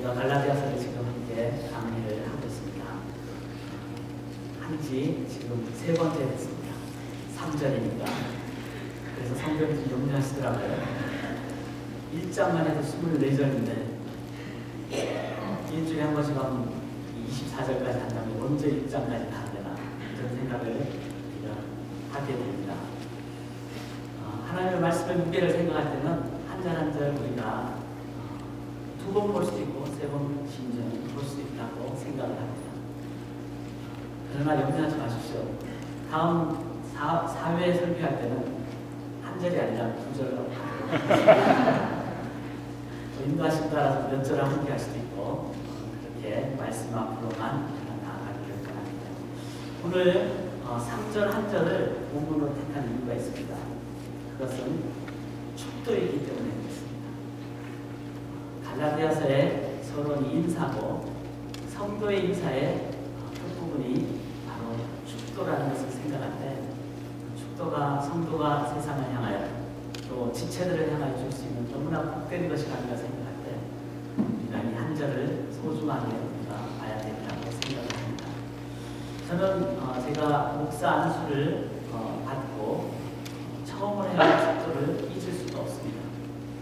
저희가 갈라디아서를 지금 함께 강의를 하고 있습니다. 한지 지금 3번째 됐습니다. 3절이니까. 그래서 성경이 좀 염려하시더라고요. 1장만 해도 24절인데 일주일에 한 번씩 하면 24절까지 한다면 언제 1장까지 다 되나 이런 생각을 하게 됩니다. 하나님의 말씀의 무게를 생각할 때는 한 절 한 절 우리가 2번 볼 수도 있고 3번 심지어 볼 수도 있다고 생각을 합니다. 그러나 염려하지 마십시오. 다음 4회 설교할 때는 한 절이 아니라 2절로 인도하심 따라서 몇 절을 함께 할 수도 있고 그렇게 말씀 앞으로만 나아가기를 바랍니다. 오늘 3절 한 절을 본문으로 택한 이유가 있습니다. 그것은 축도이기 때문에 그렇습니다. 갈라디아서에 서론이 인사고 성도의 인사의 끝부분이 바로 축도라는 것을 생각할 때 축도가 성도가 세상을 향하여 또 지체들을 향하여 줄 수 있는 너무나 복된 것이 아닌가 생각할 때 우리가 이 한 절을 소중하게 우리가 봐야 된다고 생각을 합니다. 저는 제가 목사 안수를 받고 처음으로 해야 축도를 잊을 수가 없습니다.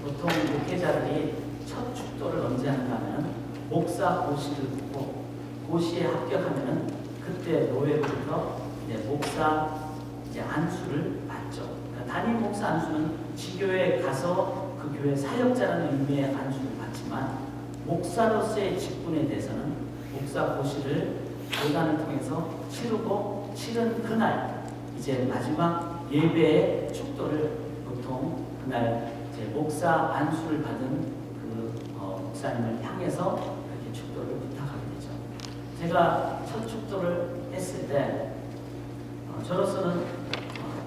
보통 목회자들이 첫 축도를 언제 하는가면 목사 고시를 듣고 고시에 합격하면은 그때 노예로부터 이제 목사 안수를 받죠. 그러니까 담임 목사 안수는 지교회에 가서 그 교회 사역자라는 의미의 안수를 받지만 목사로서의 직분에 대해서는 목사 고시를 교단을 통해서 치르고 치른 그날 이제 마지막 예배의 축도를 보통 그날 이제 목사 안수를 받은 그 목사님을 향해서 그렇게 축도를 부탁하게 되죠. 제가 첫 축도를 했을 때 저로서는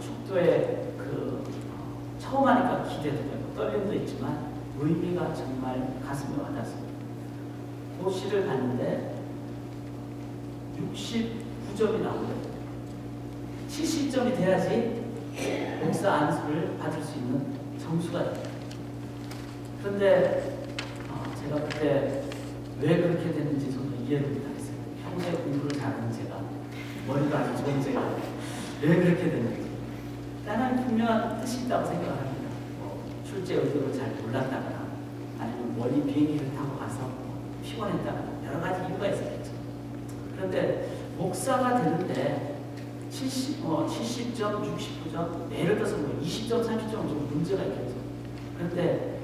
축도에 처음 하니까 기대도 되고 떨림도 있지만 의미가 정말 가슴에 와닿습니다. 고시를 봤는데 69점이 나오거든요. 70점이 돼야지 목사 안수를 받을 수 있는 점수가 됩니다. 그런데 제가 그때 왜 그렇게 됐는지 저도 이해를 못하겠어요. 평소에 공부를 잘하는 제가 머리가 아주 좋은 제가 왜 그렇게 됐는지 나는 분명한 뜻이 있다고 생각합니다. 출제 의도를 잘 몰랐다거나 아니면 멀리 비행기를 타고 가서 피곤했다거나 여러 가지 이유가 있었겠죠. 그런데 목사가 되는데 70점, 69점, 예를 들어서 20점, 30점 좀 문제가 있겠죠. 그런데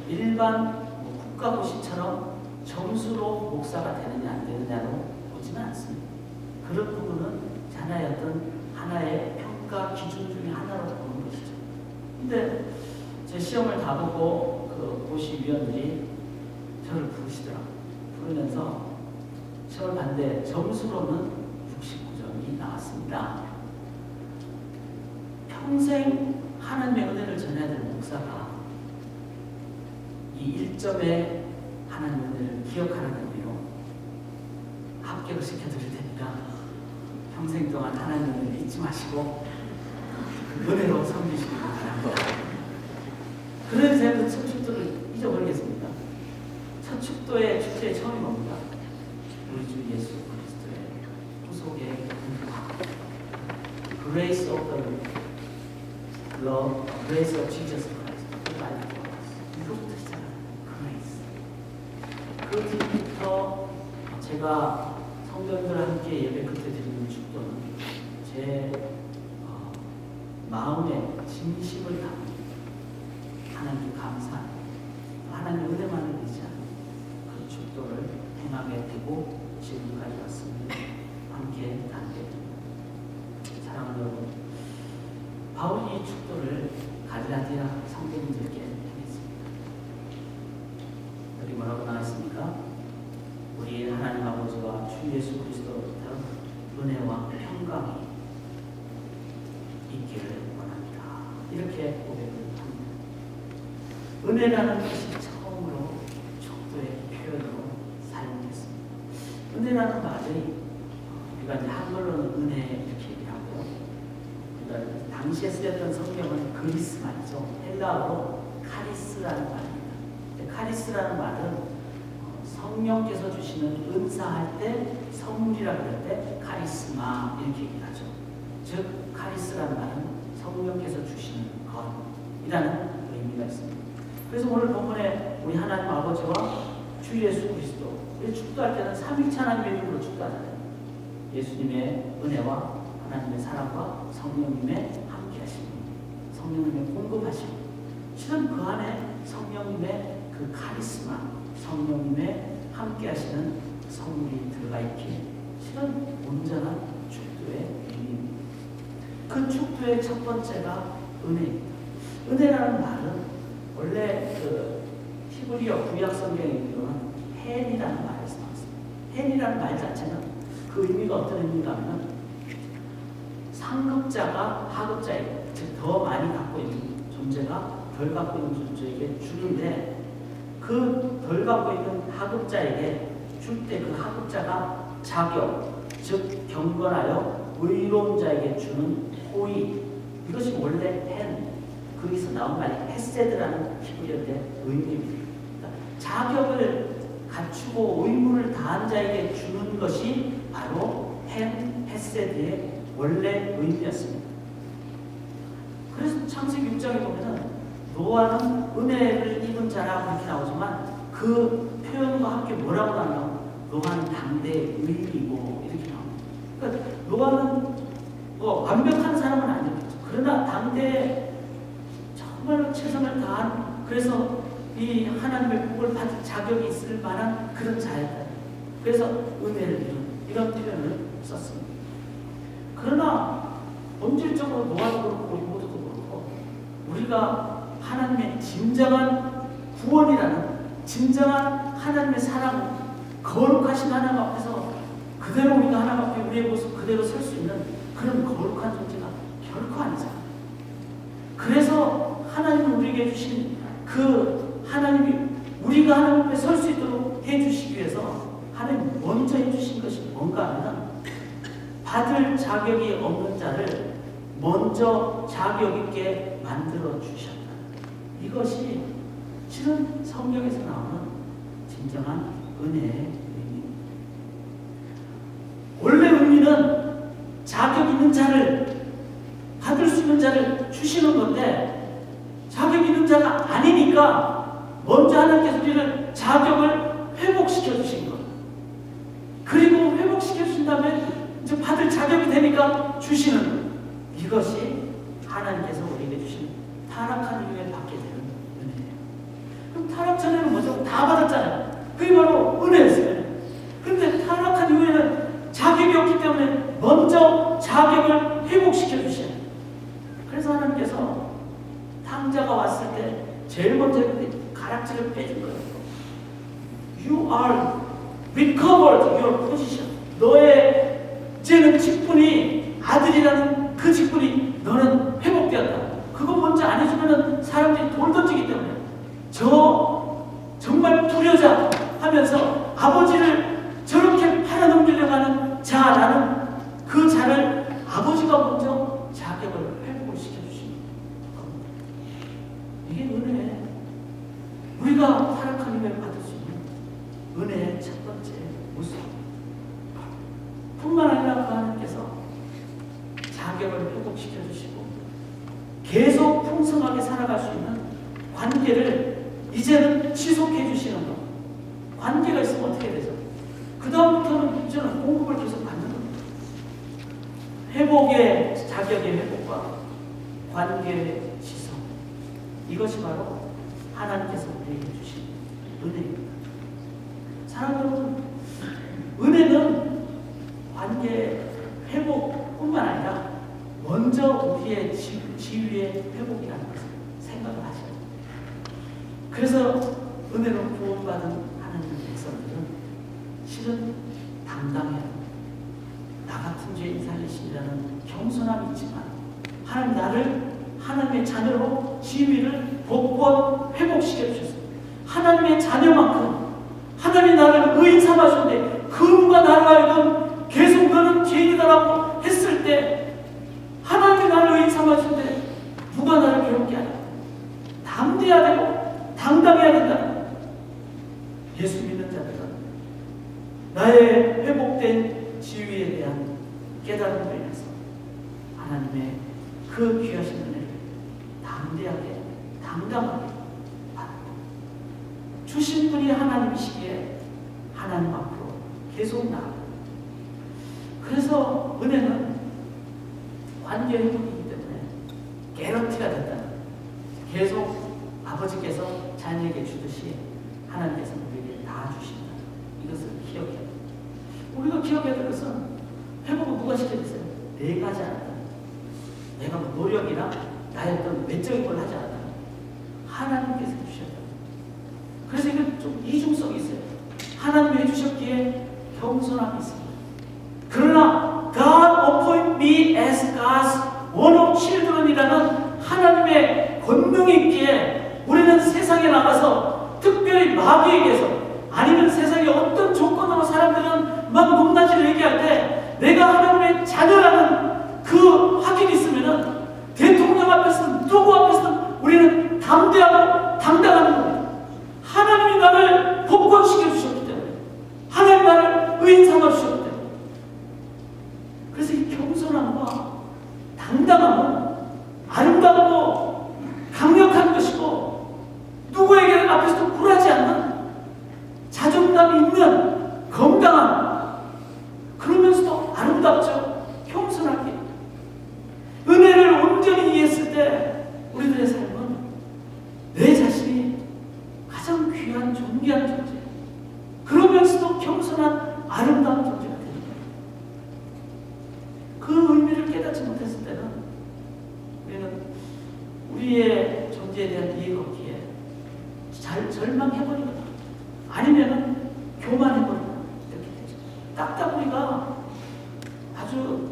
일반 국가고시처럼 점수로 목사가 되느냐 안 되느냐로 보지는 않습니다. 그런 부분은 하나의 평가 기준 중에 하나로 보는 것이죠. 근데 제 시험을 다 보고 그 고시위원들이 저를 부르시더라고요. 부르면서 시험을 봤는데 점수로는 69점이 나왔습니다. 평생 하나님의 은혜를 전해야 될 목사가 이 1점의 하나님의 은혜를 기억하라는 의미로 합격을 시켜드릴 테니까 평생 동안 하나님의 은혜를 잊지 마시고 그 은혜로 섬기시기 바랍니다. 그래서 제가 그 첫 축도를 잊어버리겠습니다. 첫 축도의 축제의 처음이 뭡니까? 우리 주 예수 그리스도의 후속의 Grace of the Lord, Grace of Jesus Christ. 이거부터 시작합니다. Grace. 그 뒤부터 제가 성도님들과 함께 예배 끝에 드리는 축도는 제 마음에 진심을 담은 하나님께 감사하는 하나님 은혜만을 의지하는 그 축도를 행하게 되고 지금까지 왔습니다. 함께 나누게 됩니다. 사랑하는 여러분, 바울이 이 축도를 갈라디아 성도님들께 행했습니다. 여기 뭐라고 나왔습니까? 우리 하나님 아버지와 주 예수 그리스도로부터 은혜와 평강이 있기를 원합니다. 이렇게 고백을 합니다. 은혜라는 것이 처음으로 축도의 표현으로 사용됐습니다. 은혜라는 말이 우리가 이제 한글로는 은혜 이렇게 얘기하고요. 우리가 당시에 쓰였던 성경은 그리스 말이죠. 헬라어로 카리스라는 말입니다. 카리스라는 말은 성령께서 주시는 은사할 때, 선물이라고 할 때 카리스마 이렇게 얘기하죠. 즉 카리스라는 말은 성령께서 주시는 것이라는 의미가 있습니다. 그래서 오늘 본문에 우리 하나님 아버지와 주 예수 그리스도, 우리 축도할 때는 삼위일체 하나님의 이름으로 축도하잖아요. 예수님의 은혜와 하나님의 사랑과 성령님의 함께하심, 성령님의 공급하심, 실은 그 안에 성령님의 그 카리스마, 성령님의 함께하시는 성물이 들어가 있기에 실은 온전한 축도의 의미입니다. 그 축도의 첫 번째가 은혜입니다. 은혜라는 말은 원래 그 히브리어 구약 성경에 있는 헨이라는 말에서 나왔습니다. 헨이라는 말 자체는 그 의미가 어떤 의미가 하면 상급자가 하급자에게, 즉 더 많이 갖고 있는 존재가 덜 갖고 있는 존재에게 주는데, 그 덜 갖고 있는 하급자에게 줄 때 그 하급자가 자격, 즉 경건하여 의로운 자에게 주는 호의, 이것이 원래 헨, 거기서 나온 말이 헤세드라는 히브리어의 의미입니다. 그러니까 자격을 갖추고 의무를 다한 자에게 주는 것이 바로 헤세드의 원래 의미였습니다. 그래서 창세기 6장에 보면은 노아는 은혜를 입은 자라 그렇게 나오지만 그 표현과 함께 뭐라고 나오냐면 노아는 당대의 의인이고 이렇게 나옵니다. 그러니까 노아는 뭐 완벽한 사람은 아니었죠. 그러나 당대에 정말로 최선을 다한, 그래서 이 하나님의 복을 받을 자격이 있을 만한 그런 자였다. 그래서 은혜를 입은 이런 표현을 썼습니다. 그러나 본질적으로 노아도 그렇고 모두도 그렇고 우리가 하나님의 진정한 구원이라는, 진정한 하나님의 사랑, 거룩하신 하나님 앞에서 그대로 우리가 하나님 앞에 우리의 모습 그대로 설 수 있는 그런 거룩한 존재가 결코 아니잖아요. 그래서 하나님이 우리에게 주신 그 하나님이 우리가 하나님 앞에 설 수 있도록 해주시기 위해서 하나님 먼저 해주신 것이 뭔가 하면 받을 자격이 없는 자를 먼저 자격 있게 만들어 주셨다. 이것이 실은 성경에서 나오는 진정한 은혜의 의미입니다. 원래 의미는 자격 있는 자를, 받을 수 있는 자를 주시는 건데 자격 있는 자가 아니니까 먼저 하나님께서 우리를 자격을 회복시켜 주신 것, 그리고 회복시켜 주신 다음에 이제 받을 자격이 되니까 주시는 것, 이것이 하나님께서 우리에게 주신 타락한 이후에 받게 되는 은혜예요. 그럼 타락 전에는 뭐죠? 다 받았잖아요. 그게 바로 은혜였어요. 그런데 타락한 이후에는 자격이 없기 때문에 먼저 자격을 회복시켜 주셔요. 그래서 하나님께서 탕자가 왔을 때 제일 먼저 가락지를 빼준 거예요. You are recovered your position. 너의 이제는 직분이, 아들이라는 그 직분이 너는 회복되었다. 그거 먼저 안 해주면 사람들이 돌 던지기 때문에 정말 불효자 하면서 아버지를 저렇게 팔아넘기려고 하는 자라는 그 자를 아버지가 먼저 자격을 회복을 시켜주시는 겁니다. 이게 은혜예요. 우리가 타락한 이후에 받을 수 있는 은혜의 첫 번째 모습. 뿐만 아니라 그 하나님께서 자격을 회복시켜 주시고 계속 풍성하게 살아갈 수 있는 관계를 이제는 지속해 주시는 것. 관계가 있으면 어떻게 되죠? 그 다음부터는 이제는 공급을 계속 받는 겁니다. 회복의 자격의 회복과 관계의 지속, 이것이 바로 하나님께서 우리에게 주신 은혜입니다. 사랑하는 여러분, 은혜는 관계 회복뿐만 아니라 먼저 우리의 지위의 회복이라는 것을 생각을 하셔야 됩니다. 그래서 은혜로 구원받은 하나님의 백성들은 실은 당당해요. 나 같은 죄인 살리시리라는 겸손함이 있지만 하나님 나를 하나님의 자녀로 지위를 복권 회복시켜 주셨습니다. 하나님의 자녀만큼 하나님이 나를 의인 삼아주는데 그분과 나를 알고 계속 너는 죄인이다라고 했을 때 하나님이 나를 의인 삼아주는데 누가 나를 괴롭게 하냐? 담대해야 되고 당당해야 된다. 예수 믿는 자들은 나의 회복된 지위에 대한 깨달음으로 인해서 하나님의 그 귀하신 은혜를 담대하게 당당하게 받고 주신 분이 하나님이시기에 하나님 앞으로 계속 나아가. 그래서 은혜는 관계 회복이기 때문에 개런티가 됐다는, 계속 아버지께서 자녀에게 주듯이 하나님께서 우리에게 다 주신다. 이것을 기억해야 돼. 우리가 기억해야 될 것은 회복은 누가 시켜주세요? 내가 하지 않았다. 내가 뭐 노력이나 나의 어떤 외적인 걸 하지 않았다. 하나님께서 주셨다. 그래서 이건 좀 이중성이 있어요. 하나님이 해주셨기에 겸손함이 있습니다. 그러나 God appoint me as God's one of children이라는 하나님의 권능이 있기에 우리는 세상에 나가서 특별히 마귀에게서 아니면 세상의 어떤 조건으로 사람들은 막 높낮이를 얘기할 때 내가 하나님의 자녀라는 그 확인이 있으면은 대통령 앞에서는 누구 앞에서는 우리는 담대하고 당당한 겁니다. 하나님이 나를 복권시켜 주셨기 때문에, 하나님 나를 의인 삼아 주셨기 때문에. 그래서 이 겸손함과 당당함은 아름답고 강력한 것이고 누구에게 앞에서도 굴하지 않는 자존감이 있는 건강한, 그러면서도 아름답죠. 겸손하게 은혜를 온전히 이해했을 때 우리들의 삶은 내 자신이 가장 귀한 존귀한 존재, 그러면서도 겸손한 아름다운 존재가 되는 거예요. 그 의미를 깨닫지 못했을 때는 우리는 우리의 존재에 대한 이해가 없기에 절망해버리거나 아니면은 교만해버리거나 이렇게 되죠. 딱따구리가 아주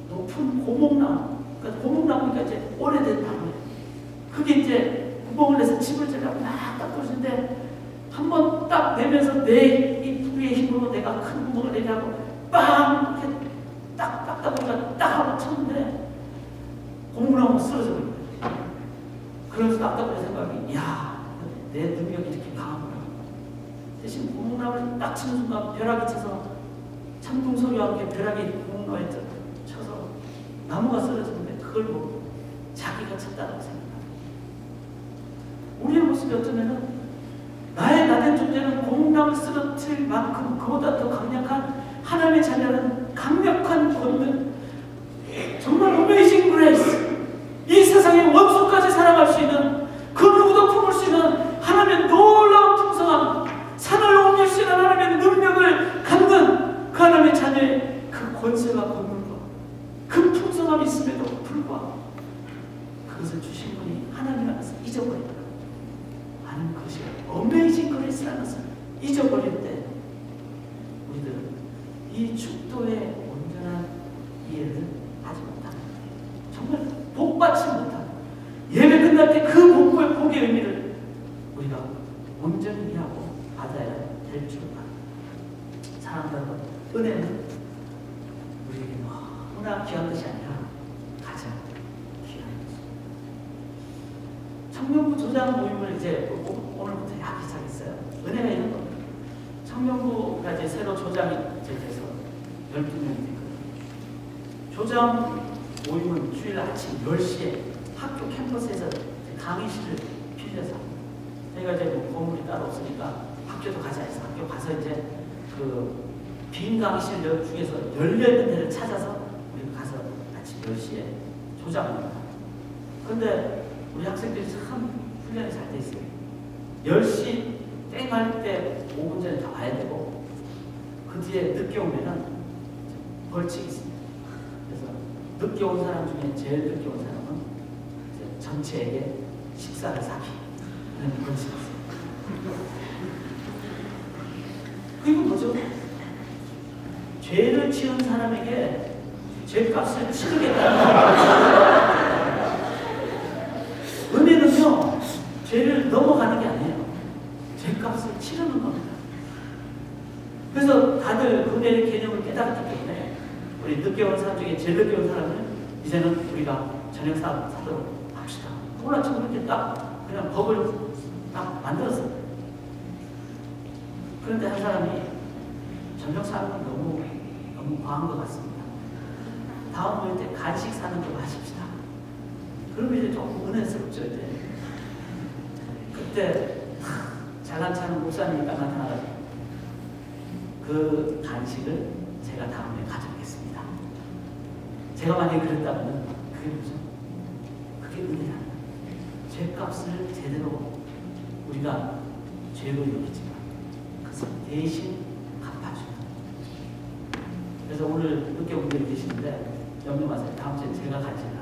높은 고목나무, 그러니까 고목나무니까 이제 오래된 나무예요. 그게 이제 구멍을 내서 집을 지려고 막 딱 떨어지는데 한 번 딱 내면서 내 이 뿌리의 힘으로 내가 큰 구멍을 내려고 빵! 이렇게 딱따구리가 딱 하고 쳤는데 고목나무가 쓰러져 버린 거예요. 그래서 딱따구리 생각이, 야, 내 능력이 이렇게 강하구나. 대신 고목나무를 딱 치는 순간 벼락이 쳐서 찬풍 소리와 함께 벼락이 고목나무에 쳐서 나무가 쓰러졌는데 그걸 보고 자기가 쳤다고 생각합니다. 우리의 모습이 어쩌면은 나의 나된 존재는 고목나무를 쓰러뜨릴 만큼 그보다 더 강력한 하나님의 자녀는 강력한 권능, 정말 어메이징 그레이스, 이 세상의 원수까지 사랑할 수 있는, 그 누구도 품을 수 있는 하나님의 놀라운 풍성함, 산을 옮길 수 있는 하나님의 능력을 갖는 그 하나님의 자녀의 그 권세와 권능과 그 풍성함이 있음에도 불구하고 그것을 주신 분이 하나님 안에서 잊어버린다 하는 것이 어메이징 그레이스라는 것을 잊어버릴 때 우리들은 이 축도의 온전한 이해를 하지 못하는 거예요. 정말 복받지 못하는, 예배 끝날 때 그 복의 의미를 우리가 온전히 이해하고 받아야 될 줄 압니다. 사랑하는 여러분, 은혜는 우리에게 너무나 귀한 것이 아니라 가장 귀한 것입니다. 청년부 조장 모임을 이제 오늘부터 하기 시작했어요. 은혜가 있는 겁니다. 청년부가 이제 새로 조장이 돼서 12명이 됐거든요. 조장 모임은 주일 아침 10시에 학교 캠퍼스에서 강의실을 빌려서, 저희가 이제 건물이 따로 없으니까 학교도 가자 해서 학교 가서 이제 그 빈 강의실 중에서 열려있는 데를 찾아서 우리가 가서 아침 10시에 조장합니다. 그런데 우리 학생들이 참 훈련이 잘 돼 있어요. 10시 땡 할 때 5분 전에 다 와야 되고, 그 뒤에 늦게 오면은 벌칙이 있습니다. 그래서 늦게 온 사람 중에 제일 늦게 온 사람은 전체에게 식사를 사기, 그런 벌칙이 있어요. 그리고 뭐죠? 죄를 지은 사람에게 죄값을 치르겠다는 거예요. 은혜는요, 죄를 넘어가는 게 아니에요. 죄값을 치르는 겁니다. 그래서 다들 은혜의 개념을 깨달았기 때문에 우리 늦게 온 사람 중에 제일 늦게 온 사람은 이제는 우리가 저녁 사도록 합시다. 오늘 아침 그렇게 딱 그냥 법을 딱 만들었어요. 그런데 한 사람이 저녁 사는 건 너무 과한 것 같습니다. 다음 모일 때 간식 사는 거 하십시다. 그러면 이제 조금 은혜스럽죠. 이제. 그때 잘난 체하는 목사님이 딱 나타나가지고 그 간식을 제가 다음에 가져오겠습니다. 제가 만약에 그랬다면 그게 뭐죠? 그게 은혜야. 죄값을 제대로 우리가 죄로 여기지만 그것을 대신 갚아주는. 그래서 오늘 늦게 온 분들이 계시는데 염려 마세요. 다음 주에 제가 간식을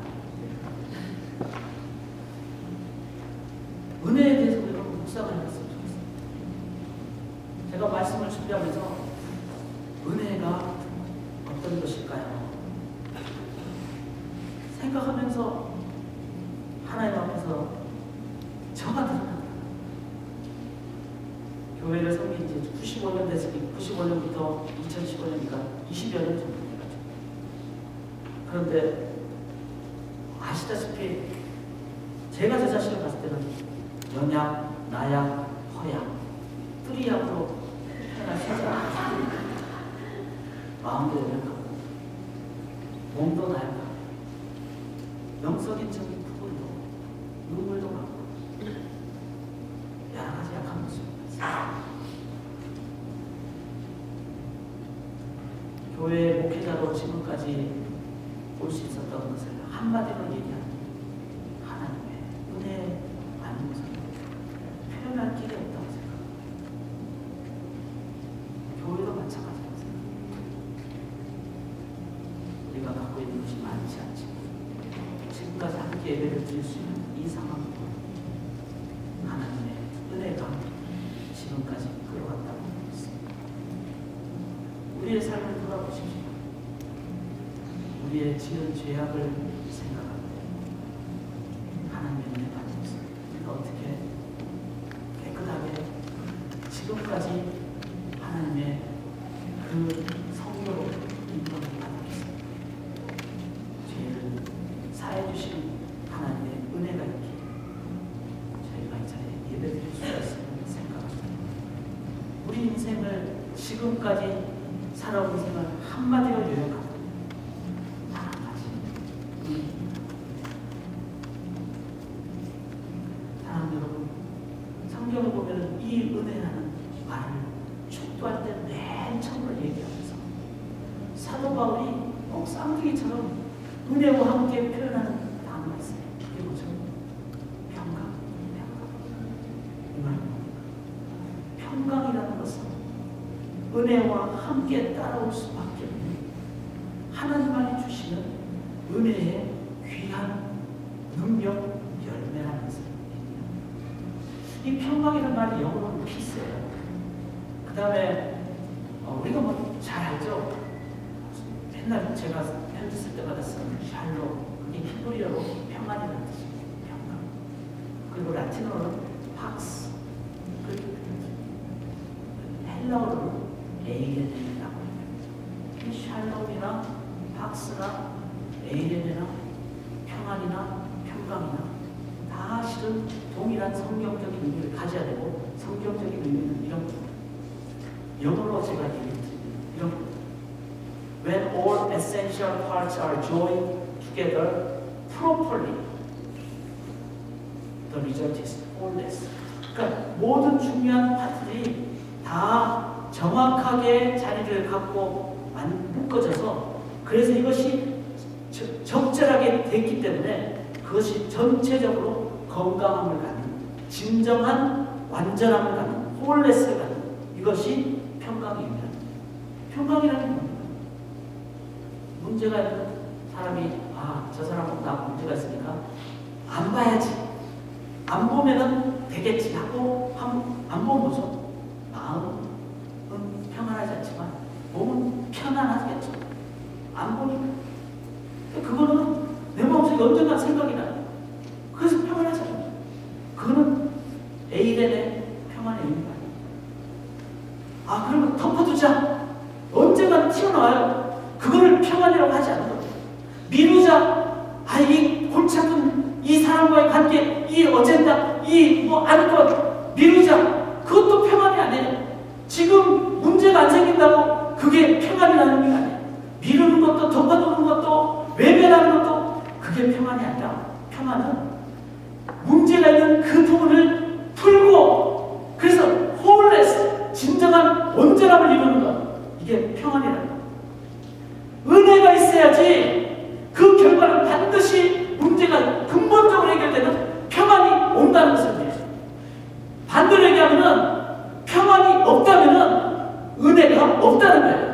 은혜에 대해서 우리가 묵상을 해봤으면 좋겠어요. 제가 말씀을 준비하면서 은혜가 어떤 것일까요? 생각하면서 하나님 앞에서 저가 드러납니다. 교회를 섬긴 지 95년 됐으니 95년부터 2015년이니까 20여 년 정도 돼가지고. 그런데 아시다시피 제가 제 자신을 봤을 때는 연약, 나약, 허약, 뚜리약으로 태어난 세상. 마음도 연약하고 몸도 나약하고 영적인 부분도 눈물도 많고 여러 가지 약한 모습입니다. 교회 목회자로 지금까지 올 수 있었던 것을 한마디로 얘기하는 하나님의 은혜 아닌 것을 표현할 길이 없다고 생각합니다. 교회도 마찬가지라고 생각합니다. 우리가 갖고 있는 것이 많지 않지만 지금까지 함께 예배를 드릴 수 있는 이 상황도 하나님의 은혜가 지금까지 끌어왔다고 믿습니다. 우리의 삶을 돌아보십시오. 우리의 지은 죄악을 생각할 때 하나님의 은혜 받는 것을 우리가 어떻게 깨끗하게 지금까지 하나님의 그 성도로 인정을 받았습니다. 죄를 사해 주신 하나님의 은혜가 있기에 저희가 이 자리에 예배드릴 수가 있음을 생각합니다. 우리 인생을 지금까지 살아온 인생을 한마디로 요약하고 단 한 가지 사랑하는 여러분, 성경을 보면 이 은혜라는 말을 축도할 때 맨 처음으로 얘기하면서 사도 바울이 쌍둥이처럼 은혜와 함께 표현하는 단어가 있어요. 이게 뭐죠? 평강. 이 말은 뭡니까? 평강이라는 것은 은혜와 함께 따라올 수밖에 없는 하나님만이 주시는 은혜의 귀한 능력 열매라는 것을 얘기합니다. 이 평강이라는 말이 영어로는 피스예요. 그 다음에 우리가 뭐 잘 알죠? 맨날 제가 편지 쓸 때마다 쓰는 샬로, 그게 히브리어로 평안이라는 뜻입니다. 평강. 그리고 라틴어로는 팍스, 그렇게 표현합니다. 헬라어로는 에이레네라고 합니다. 이 샬롬이나 팍스나 에이레네나 평안이나 평강이나 다 실은 동일한 성경적인 의미를 가져야 되고, 성경적인 의미는 이런 겁니다. 영어로 제가 얘기했습니다. 이런 겁니다. When all essential parts are joined together properly, the result is wholeness. 그러니까 모든 중요한 파트들이 다 정확하게 자리를 갖고 묶어져서, 그래서 이것이 적절하게 됐기 때문에 그것이 전체적으로 건강함을 갖는, 진정한 완전함을 갖는, 홀레스를 갖는, 이것이 평강입니다. 평강이라는 게 뭡니까? 문제가 있는 사람이 저 사람은 나 문제가 있으니까 안 봐야지, 안 보면은 되겠지 하고 안 보면 뭐죠? 마음은 평안하지 않지만 몸은 편안하겠죠. 안 보니까. 그거는 내 마음속에 언젠가 생각이 나요. 그래서 평안하잖아요. 그거는 에이덴의 평안의 의미가 아닙니다. 그러면 덮어두자. 언젠가 튀어나와요. 그거를 평안이라고 하지 않는 거예요. 미루자. 이 골치 아픈 이 사람과의 관계, 이 어젠다, 이 아는 것 미루자. 그것도 평안이 아니에요. 지금 문제가 안 생긴다고 그게 평안이라는 게 아니에요. 미루는 것도 덮어두는 것도 외면하는 것도 그게 평안이 아니라 평안은 문제가 있는 그 부분을 풀고 그래서 홀레스 진정한 온전함을 이루는 것 이게 평안이라는 것. 은혜가 있어야지 그 결과는 반드시 문제가 근본적으로 해결되는 평안이 온다는 것을 얘기해요. 반대로 얘기하면 평안이 없다면 은혜가 없다는 거예요.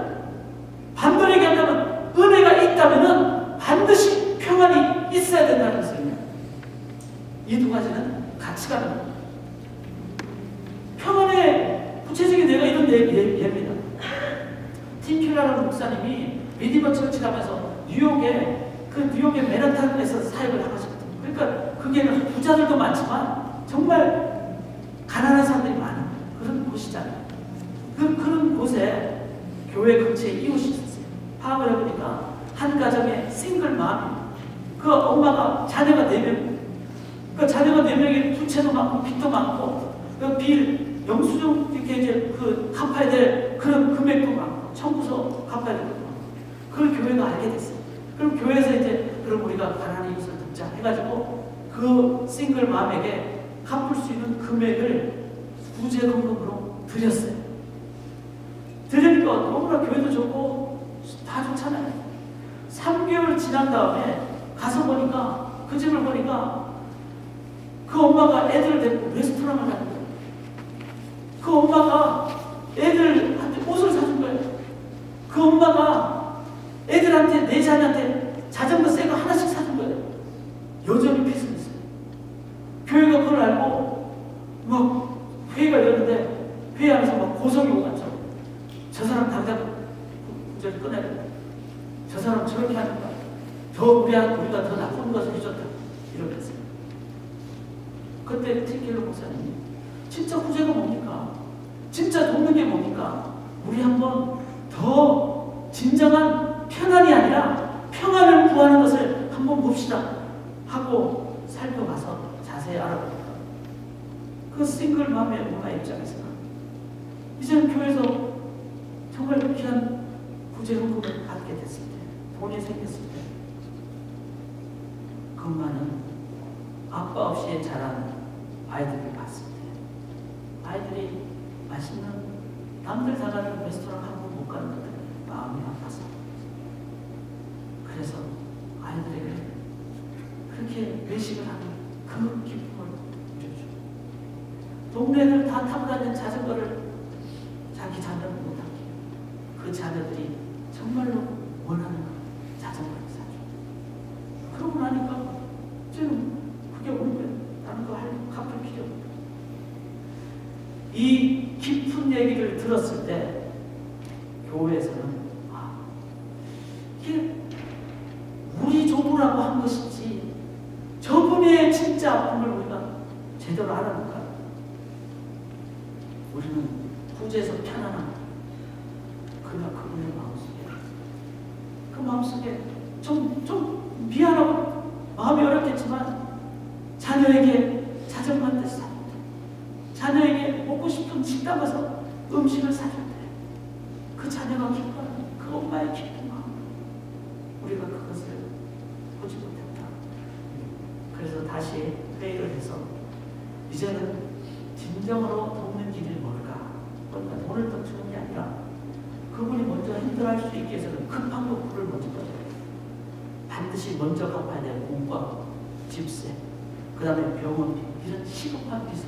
반대로 얘기하면 은혜가 있다면 반드시 평안이 있어야 된다는 것을 얘기해요. 이 두 가지는 같이 가는 거예요. 평안의 구체적인 내가 이런 예입니다. 팀 켈러라는 목사님이 리디버 처치 가면서 뉴욕의 맨하탄에서 사역을 하셨거든요. 그러니까 그게 부자들도 많지만 정말 가난한 사람들이 많은 그런 곳이잖아요. 그런 곳에 교회 근처에 이웃이 있었어요. 파악을 해보니까 한 가정에 싱글맘, 그 엄마가 자녀가 4명, 그 자녀가 4명이 부채도 많고 빚도 많고 그 빌 영수증 이렇게 이제 그 갚아야 될 그런 금액도 많고 청구서 갚아야 될 것도 많고 그걸 교회가 알게 됐어요. 그럼 교회에서 이제 그럼 우리가 가난한 이웃을 돕자 해가지고 그 싱글맘에게 갚을 수 있는 금액을 구제금으로 드렸어요. 드리니까 너무나 교회도 좋고 다 좋잖아요. 3개월 지난 다음에 가서 보니까 그 집을 보니까 그 엄마가 애들을 데리고 레스토랑을 가는 거예요. 그 엄마가 애들한테 옷을 사준 거예요. 그 엄마가 애들한테 내 자녀한테 자전거 새 거 하나씩 사준 거예요. 여전히 빚은 있어요. 교회가 그걸 알고 막 회의가 열렸는데 회의하면서 막 고성이 오갔죠. 저 사람 당장 구제를 꺼내야 된다. 저 사람 저렇게 하는 거야. 우리가 더 나쁜 것을 해줬다. 이러면서. 그때 팀켈러 목사님이 진짜 구제가 뭡니까? 진짜 돕는 게 뭡니까? 우리 한번 더 진정한 편안이 아니라 평안을 구하는 것을 한번 봅시다 하고 살펴봐서 자세히 알아보니까 그 싱글맘의 엄마 입장에서는 이제는 교회에서 정말 귀한 구제헌금을 받게 됐을 때 돈이 생겼을 때 그 엄마는 아빠 없이 자란 아이들을 봤을 때 아이들이 맛있는 남들 다 가는 레스토랑 한 번 못 가는 것 때문에 마음이 아파서 그래서 아이들에게 그렇게 외식을 하는 그 기쁨을 누려줘. 동네를 다 타고 다니는 자전거를 자기 자녀는 못하게 그 자녀들이 정말로 원하는 자전거를 사줘. 그러고 나니까 지금 그게 오는 다른 거 갚을 필요 없고 이 깊은 얘기를 들었을 때 교회에서는 이게 우리 조부라고 한 것인지 저분의 진짜 아픔을 우리가 제대로 알아볼까? 우리는 구제에서 편안한 그러나 그분의 마음속에 좀 미안하고 마음이 어렵겠지만 자녀에게 자전거한 대 사준다. 자녀에게 먹고 싶은 식당 가서 음식을 사준다. 그 자녀가 기뻐하는 그 엄마의 기쁜 마음 우리가 그것을 보지 못했다. 그래서 다시 회의를 해서 이제는 진정으로 돕는 길이 뭘까? 그러니까 돈을 더 주는 게 아니라 그분이 먼저 힘들어할 수 있게 해서는 급한 거 불을 먼저 꺼줘요. 반드시 먼저 갚아야 될 공과 집세, 그 다음에 병원비 이런 시급한 빚을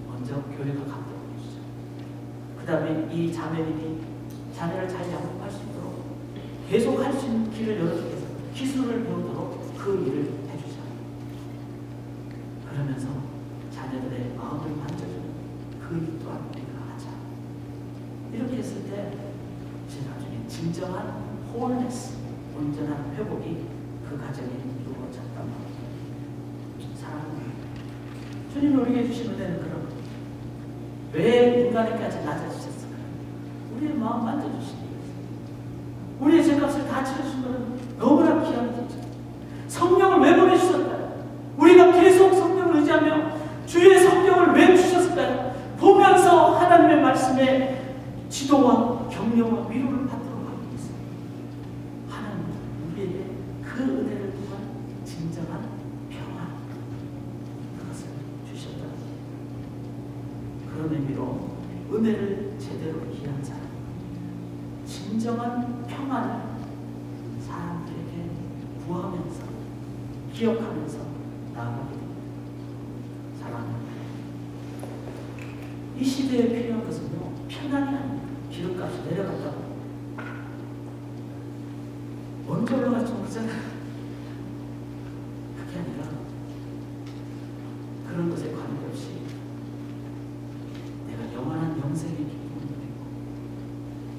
먼저 교회가 갚도록 해주죠. 그 다음에 이 자매님이 자녀를 잘 양육할 수 있도록 계속 할 수 있는 길을 열어주기 위해서 기술을 배우도록 그 일을 해주죠. 그러면서 자녀들의 마음을 만져주는 그 일 또한 우리가 하자. 이렇게 했을 때 나중에 진정한 홀네스, 온전한 회복이 그 가정에 이루어졌단 말이에요. 사랑합니다. 주님이 우리에게 주신 은혜는 그런 거예요. 왜 인간에게까지 낮아주셨을까요? 우리의 마음 만져주시기 위해서. 우리의 죄값을 다 치러주신 것은 너무나 귀한 거죠. 성령을 왜 보내주셨을까요? 우리가 계속 성령을 의지하며 주의 성령을 왜 주셨을까요? 보면서 하나님의 말씀에 지도와 격려와 위로를 받도록 은혜를 제대로 이해한 사람, 진정한 평안을 사람들에게 구하면서 기억하면서 나아가게 됩니다. 사랑합니다. 이 시대에 필요한 것은요, 편안이 아닙니다. 기름값이 내려갔다고 먼저 올라갈지 모르잖아요. 그게 아니라 그런 것에 관계없이 내가 영원한 영생의 기쁨을 누리고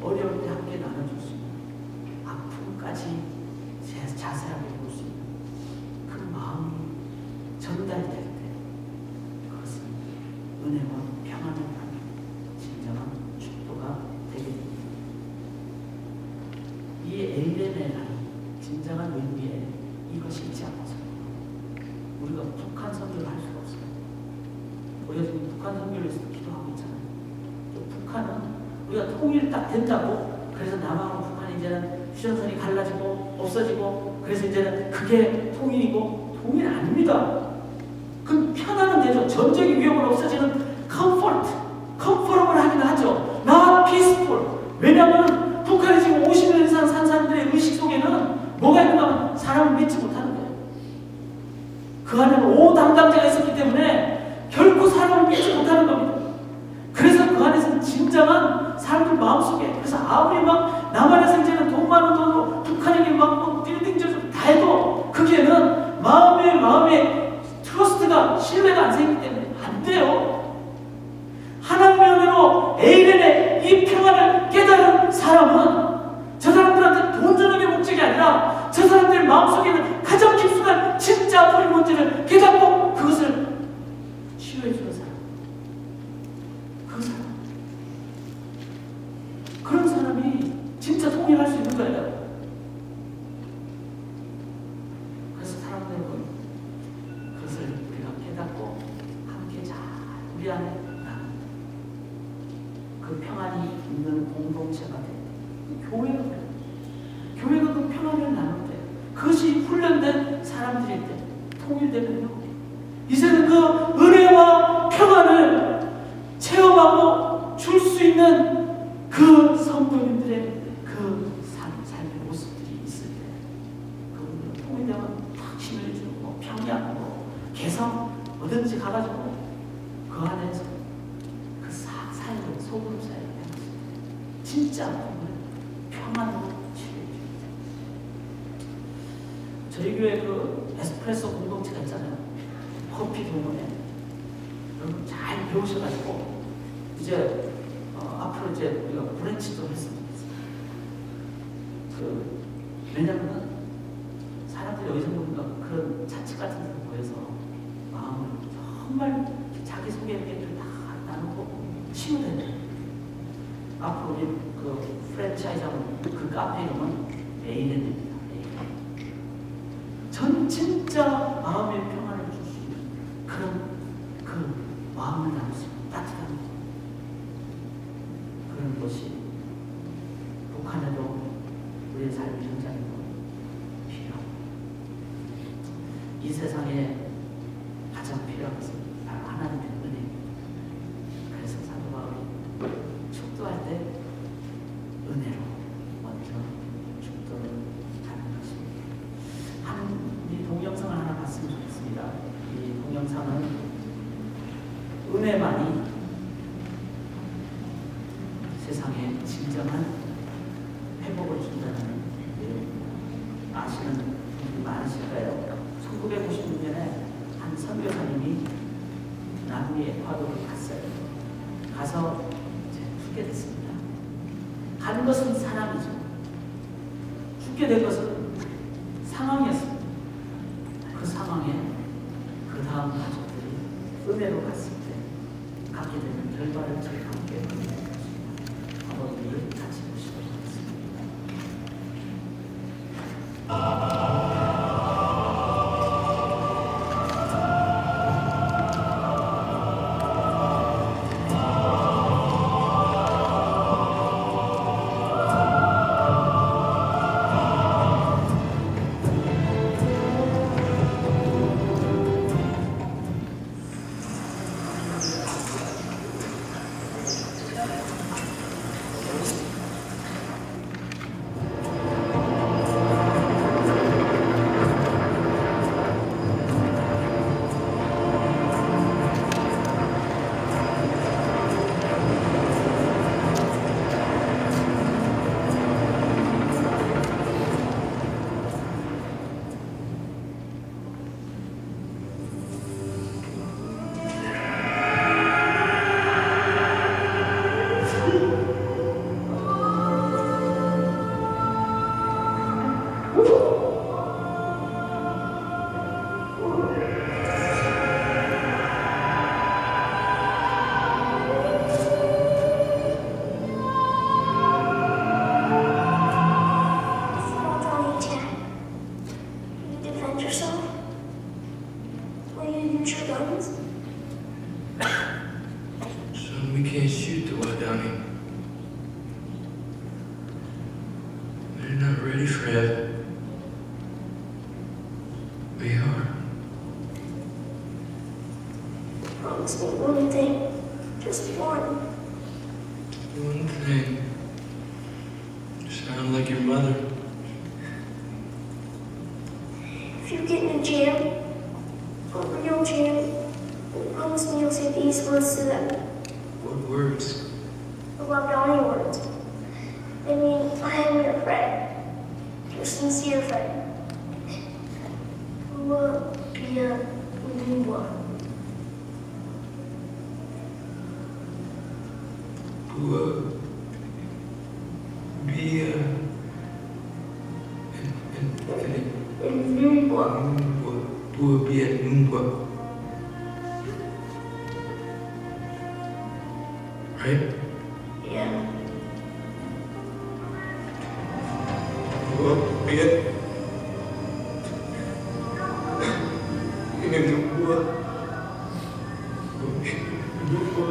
어려울 때 함께 나눠줄 수 있는, 아픔까지 자세하게 볼 수 있는 그 마음이 전달될 때 그것은 은혜와 평안을 받는 진정한 축도가 되게 됩니다. 이 에이레네라는 진정한 의미에 이것이 있지 않아서 우리가 북한 선교를 할 수가 없어요. 우리가 지금 북한 선교를 위해서 기도하고 있잖아요. 또 북한은 우리가 통일이 딱 된다고, 그래서 남한과 북한이 이제는 휴전선이 갈라지고 없어지고, 그래서 이제는 그게 통일이고, 통일 아닙니다. 그 편안은 되죠. 전쟁의 위협은 없어지는 컴포러블 하긴 하죠. not peaceful. 왜냐하면 북한이 지금 50년 이상 산 사람들의 의식 속에는 뭐가 있는가 하면 사람을 믿지 못하는 거예요. 그 안에는 오담당자가 있었기 때문에 결코 사람을 믿지 못하는 겁니다. 그래서 그 안에서는 진정한 사람들 마음속에, 그래서 아무리 막 남한에서 이제는 돈 많은 돈으로 북한에게 막 빌딩 저주고 다 해도 거기에는 마음의 트러스트가, 신뢰가 안 생기기 때문에 안 돼요. 하나님의 은혜로 에이렌의 이 평안을 깨달은 사람은 저 사람들한테 돈 주는 게 목적이 아니라 저 사람들 마음속에는 가장 깊숙한 진짜 아픔의 문제를 깨닫고 그것을 치유해 주는 사람, 그 사람, 그런 사람이 진짜 통일할 수 있는 거예요. 그래서 사람들은 그것을 우리가 깨닫고 함께 잘 우리 안에 나눈다. 그 평안이 있는 공동체가 돼. 교회가 돼. 교회가 그 평안을 나눌 때, 그것이 훈련된 사람들일 때, 통일되면요, 이제는 그 은혜와 평안을 체험하고 줄 수 있는 그 성도님들의 그 삶의 모습들이 있을 때, 그분들은 통일되면 탁 힘을 주고, 평양으로 개성 뭐든지 가가지고 그 안에서 그 삶을 소그룹 사이에 해놨을 때 진짜 평안으로 치료해 줍니다. 저희 교회 그 에스프레소 공동체가 있잖아요. 커피 동호회. 여러분 잘 배우셔가지고 이제 앞으로 이제 우리가 브랜치도 했으면 좋겠어요. 왜냐면 사람들이 어디서 보니까 그런 자책 같은 데서 보여서 마음을 정말 자기 소개 얘기를 다 나누고 치유되는. 앞으로 우리 그 프랜차이즈 하면 그 카페 이름은 에이렌입니다. 전 진짜 마음의 평안을 줄 수 있는 그런 그 마음을 나눌 수 있는 따뜻한 그런 것이 북한에도 우리의 삶의 현장에도 필요합니다. 이 세상에 가장 필요한 것은 바로 하나님의 은혜입니다. 그래서 사도 바울이 축도할 때 은혜로 먼저 축도를 하는 것입니다. 이 동영상을 하나 봤으면 좋겠습니다. 이 동영상은 은혜만이 세상에 진정한 회복을 준다는 내용입니다. 아시는 분들이 많으실 거예요. 1996년에 한 선교사님이 남미 에콰도르를 갔어요. 가서 이제 죽게 됐습니다. 간 것은 사람이죠. 죽게 된 것은 상황이었습니다. 그 상황에 그 다음 가족들이 은혜로 갔을 때 갖게 되는 결과를 저희 함께 보내주십니다. 한번 우리 같이 보시도록 하겠습니다. We can't shoot the Wild Downing. They're not ready for heaven. We are. Promise me one thing. Just one. One thing. You sound like your mother. If you get in a jam, a real jam, promise me you'll say these words to them. What words? The Wild Downing words. I mean, I am your friend. Your sincere friend. Bua Bia Lua. Bua Bia And Numbwa. Bua Bia Numbwa. Right? Yeah. Bua Bia Numbwa. Numbwa.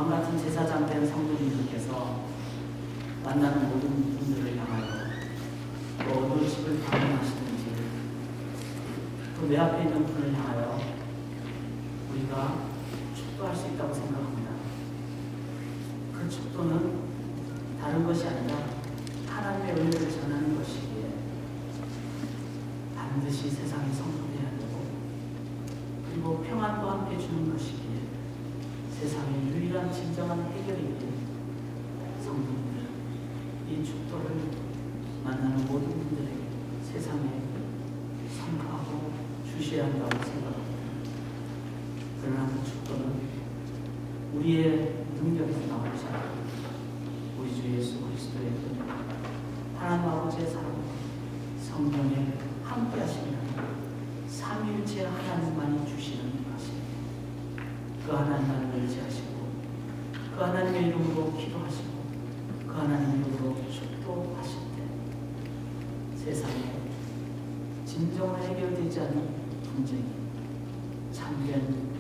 왕 같은 제사장 된 성도님들께서 만나는 모든 분들을 향하여 또 어느 집을 방문하시든지 또 내 앞에 있는 분을 향하여 우리가 축도할 수 있다고 생각합니다. 그 축도는 다른 것이 아니라 하나님의 은혜를 전하는 것이기에 반드시 세상이 성도되어야 되고 그리고 평안도 함께 주는 것이기에 세상의 유일한 진정한 해결이기에 성도님들 이 축도를 만나는 모든 분들에게 세상에 선포하고 주셔야 한다고 생각합니다. 그러나 그 축도는 우리의 능력에서 나오지 않고 우리 주 예수 그리스도의 그 하나님 아버지의 사랑, 성령의 함께 하시는 삼위일체 하나님만이 주시는 것입니다. 그 하나님만을 의지하시고 그 하나님의 이름으로 기도하시고 그 하나님의 이름으로 축도하실 때 세상에 진정으로 해결되지 않은 분쟁이 참된